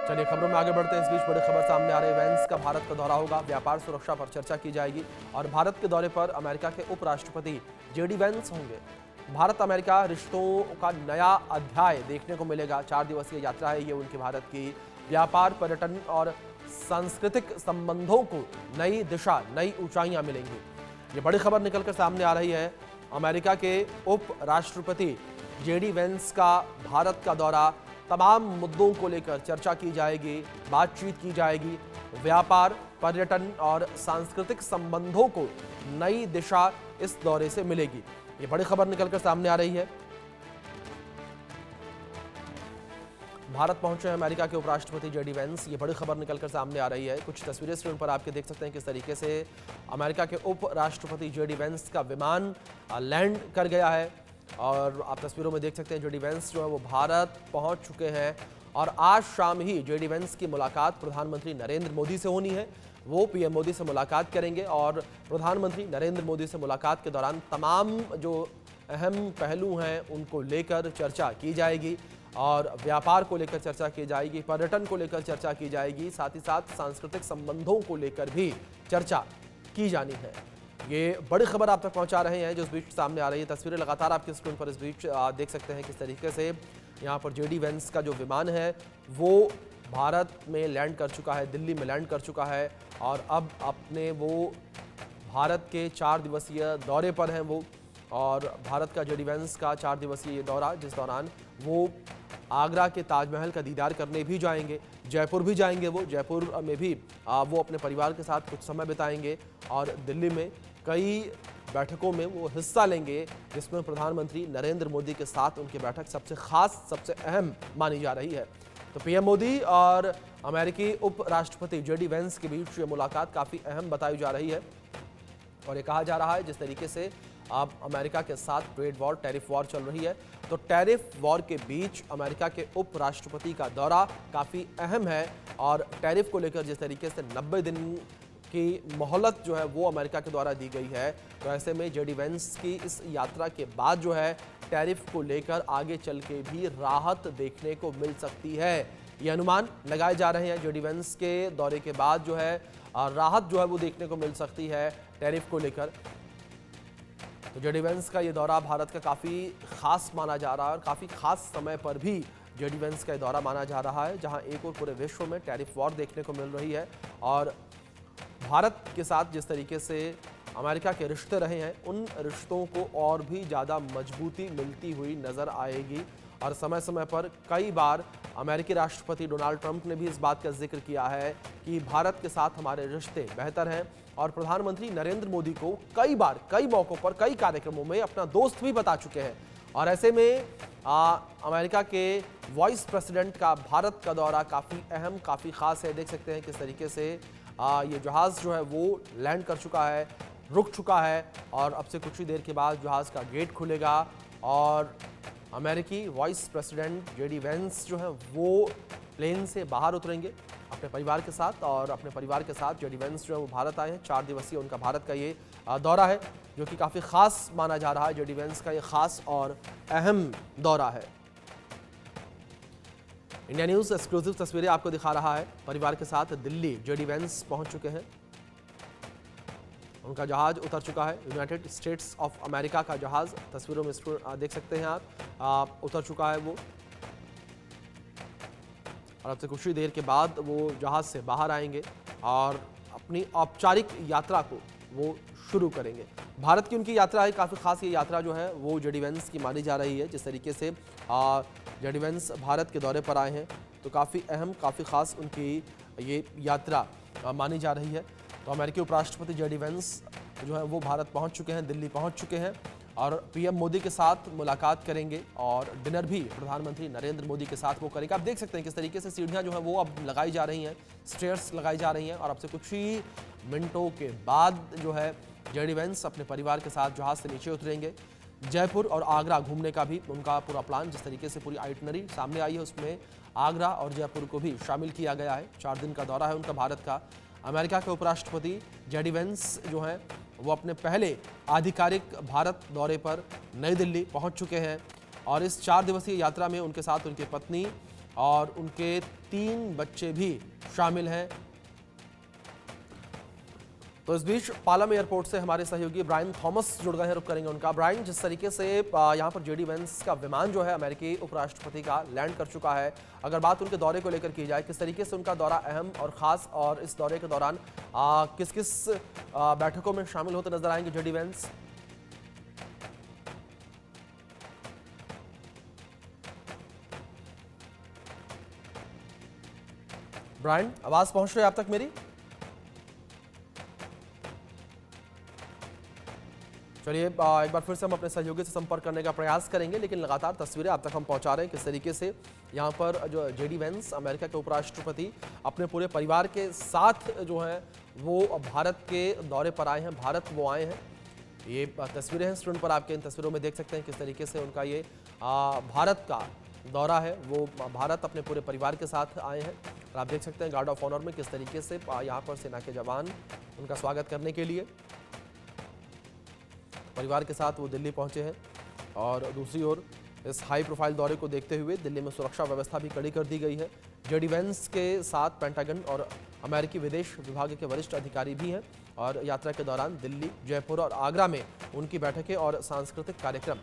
चलिए खबरों में आगे बढ़ते हैं। इस बीच बड़ी खबर सामने आ रही है। वेंस का भारत का दौरा होगा, व्यापार सुरक्षा पर चर्चा की जाएगी और भारत के दौरे पर अमेरिका के उपराष्ट्रपति जेडी वेंस होंगे। भारत अमेरिका रिश्तों का नया अध्याय देखने को मिलेगा। 4 दिवसीय यात्रा है ये उनकी भारत की। व्यापार, पर्यटन और सांस्कृतिक संबंधों को नई दिशा, नई ऊंचाइयां मिलेंगी। ये बड़ी खबर निकलकर सामने आ रही है। अमेरिका के उपराष्ट्रपति जेडी वेंस का भारत का दौरा, तमाम मुद्दों को लेकर चर्चा की जाएगी, बातचीत की जाएगी। व्यापार, पर्यटन और सांस्कृतिक संबंधों को नई दिशा इस दौरे से मिलेगी। ये बड़ी खबर निकलकर सामने आ रही है। भारत पहुंचे हैं अमेरिका के उपराष्ट्रपति जेडी वेंस। ये बड़ी खबर निकलकर सामने आ रही है। कुछ तस्वीरें स्क्रीन पर आपके देख सकते हैं किस तरीके से अमेरिका के उपराष्ट्रपति जेडी वेंस का विमान लैंड कर गया है और आप तस्वीरों में देख सकते हैं जेडी वेंस जो है वो भारत पहुंच चुके हैं और आज शाम ही जेडी वेंस की मुलाकात प्रधानमंत्री नरेंद्र मोदी से होनी है। वो पीएम मोदी से मुलाकात करेंगे और प्रधानमंत्री नरेंद्र मोदी से मुलाकात के दौरान तमाम जो अहम पहलू हैं उनको लेकर चर्चा की जाएगी और व्यापार को लेकर चर्चा की जाएगी, पर्यटन को लेकर चर्चा की जाएगी, साथ ही साथ सांस्कृतिक संबंधों को लेकर भी चर्चा की जानी है। ये बड़ी खबर आप तक पहुंचा रहे हैं जो इस बीच सामने आ रही है। तस्वीरें लगातार आपकी स्क्रीन पर इस बीच देख सकते हैं किस तरीके से यहाँ पर जेडी वेंस का जो विमान है वो भारत में लैंड कर चुका है, दिल्ली में लैंड कर चुका है और अब अपने वो भारत के 4 दिवसीय दौरे पर हैं वो। और भारत का जेडी वेंस का 4 दिवसीय ये दौरा, जिस दौरान वो आगरा के ताजमहल का दीदार करने भी जाएंगे, जयपुर भी जाएंगे। वो जयपुर में भी वो अपने परिवार के साथ कुछ समय बिताएंगे और दिल्ली में कई बैठकों में वो हिस्सा लेंगे जिसमें प्रधानमंत्री नरेंद्र मोदी के साथ उनकी बैठक सबसे खास, सबसे अहम मानी जा रही है। तो पीएम मोदी और अमेरिकी उपराष्ट्रपति जेडी वेंस के बीच ये मुलाकात काफ़ी अहम बताई जा रही है और ये कहा जा रहा है जिस तरीके से अब अमेरिका के साथ ट्रेड वॉर, टैरिफ वॉर चल रही है, तो टैरिफ वॉर के बीच अमेरिका के उपराष्ट्रपति का दौरा काफ़ी अहम है और टैरिफ को लेकर जिस तरीके से 90 दिन की मोहलत जो है वो अमेरिका के द्वारा दी गई है, तो ऐसे में जेडी वेंस की इस यात्रा के बाद जो है टैरिफ को लेकर आगे चल के भी राहत देखने को मिल सकती है। ये अनुमान लगाए जा रहे हैं। जेडी वेंस के दौरे के बाद जो है राहत जो है वो देखने को मिल सकती है टैरिफ को लेकर। तो जेडी वेंस का ये दौरा भारत का काफ़ी खास माना जा रहा है और काफ़ी खास समय पर भी जेडी वेंस का ये दौरा माना जा रहा है, जहां एक और पूरे विश्व में टैरिफ वॉर देखने को मिल रही है और भारत के साथ जिस तरीके से अमेरिका के रिश्ते रहे हैं उन रिश्तों को और भी ज़्यादा मजबूती मिलती हुई नज़र आएगी। और समय समय पर कई बार अमेरिकी राष्ट्रपति डोनाल्ड ट्रंप ने भी इस बात का जिक्र किया है कि भारत के साथ हमारे रिश्ते बेहतर हैं और प्रधानमंत्री नरेंद्र मोदी को कई बार, कई मौक़ों पर, कई कार्यक्रमों में अपना दोस्त भी बता चुके हैं। और ऐसे में अमेरिका के वाइस प्रेसिडेंट का भारत का दौरा काफ़ी अहम, काफ़ी ख़ास है। देख सकते हैं किस तरीके से ये जहाज़ जो है वो लैंड कर चुका है, रुक चुका है और अब से कुछ ही देर के बाद जहाज़ का गेट खुलेगा और अमेरिकी वाइस प्रेसिडेंट जेडी वेंस जो है वो प्लेन से बाहर उतरेंगे अपने परिवार के साथ और अपने परिवार के साथ जेडी वेंस जो है वो भारत आए हैं। 4 दिवसीय उनका भारत का ये दौरा है जो कि काफ़ी ख़ास माना जा रहा है। जेडी वेंस का ये ख़ास और अहम दौरा है। इंडिया न्यूज़ एक्सक्लूसिव तस्वीरें आपको दिखा रहा है। परिवार के साथ दिल्ली जेडी वेंस पहुंच चुके हैं। उनका जहाज़ उतर चुका है। यूनाइटेड स्टेट्स ऑफ अमेरिका का जहाज़ तस्वीरों में देख सकते हैं आप, उतर चुका है वो और अब से कुछ ही देर के बाद वो जहाज़ से बाहर आएंगे और अपनी औपचारिक यात्रा को वो शुरू करेंगे। भारत की उनकी यात्रा है, काफ़ी खास ये यात्रा जो है वो जेडी वेंस की मानी जा रही है। जिस तरीके से जेडी वेंस भारत के दौरे पर आए हैं तो काफ़ी अहम, काफ़ी खास उनकी ये यात्रा मानी जा रही है। तो अमेरिकी उपराष्ट्रपति जेडी वेंस जो है वो भारत पहुंच चुके हैं, दिल्ली पहुंच चुके हैं और पीएम मोदी के साथ मुलाकात करेंगे और डिनर भी प्रधानमंत्री नरेंद्र मोदी के साथ वो करेंगे। आप देख सकते हैं किस तरीके से सीढ़ियां जो है वो अब लगाई जा रही हैं, स्टेयर्स लगाई जा रही हैं और अब से कुछ ही मिनटों के बाद जो है जेडी वेंस अपने परिवार के साथ जहाज़ से नीचे उतरेंगे। जयपुर और आगरा घूमने का भी उनका पूरा प्लान, जिस तरीके से पूरी आइटनरी सामने आई है उसमें आगरा और जयपुर को भी शामिल किया गया है। 4 दिन का दौरा है उनका भारत का। अमेरिका के उपराष्ट्रपति जेडी वेंस जो हैं वो अपने पहले आधिकारिक भारत दौरे पर नई दिल्ली पहुंच चुके हैं और इस 4 दिवसीय यात्रा में उनके साथ उनकी पत्नी और उनके 3 बच्चे भी शामिल हैं। तो इस बीच पालम एयरपोर्ट से हमारे सहयोगी ब्रायन थॉमस जुड़ गए हैं, रुक करेंगे उनका। ब्रायन, जिस तरीके से यहाँ पर जेडी वेंस का विमान जो है अमेरिकी उपराष्ट्रपति का लैंड कर चुका है, अगर बात उनके दौरे को लेकर की जाए, किस तरीके से उनका दौरा अहम और खास, और इस दौरे के दौरान किस किस बैठकों में शामिल होते नजर आएंगे जेडी वेंस? ब्रायन, आवाज पहुंच रही है आप तक मेरी? चलिए एक बार फिर से हम अपने सहयोगी से संपर्क करने का प्रयास करेंगे, लेकिन लगातार तस्वीरें आप तक हम पहुंचा रहे हैं किस तरीके से यहाँ पर जो जेडी वेंस अमेरिका के उपराष्ट्रपति अपने पूरे परिवार के साथ जो है वो भारत के दौरे पर आए हैं, भारत वो आए हैं। ये तस्वीरें हैं स्क्रीन पर, आपके इन तस्वीरों में देख सकते हैं किस तरीके से उनका ये भारत का दौरा है, वो भारत अपने पूरे परिवार के साथ आए हैं। और आप देख सकते हैं गार्ड ऑफ ऑनर में किस तरीके से यहाँ पर सेना के जवान उनका स्वागत करने के लिए परिवार के साथ वो दिल्ली पहुंचे हैं। और दूसरी ओर इस हाई प्रोफाइल दौरे को देखते हुए दिल्ली में सुरक्षा व्यवस्था भी कड़ी कर दी गई है। जेडी वेंस के साथ पेंटागन और अमेरिकी विदेश विभाग के वरिष्ठ अधिकारी भी हैं और यात्रा के दौरान दिल्ली, जयपुर और आगरा में उनकी बैठकें और सांस्कृतिक कार्यक्रम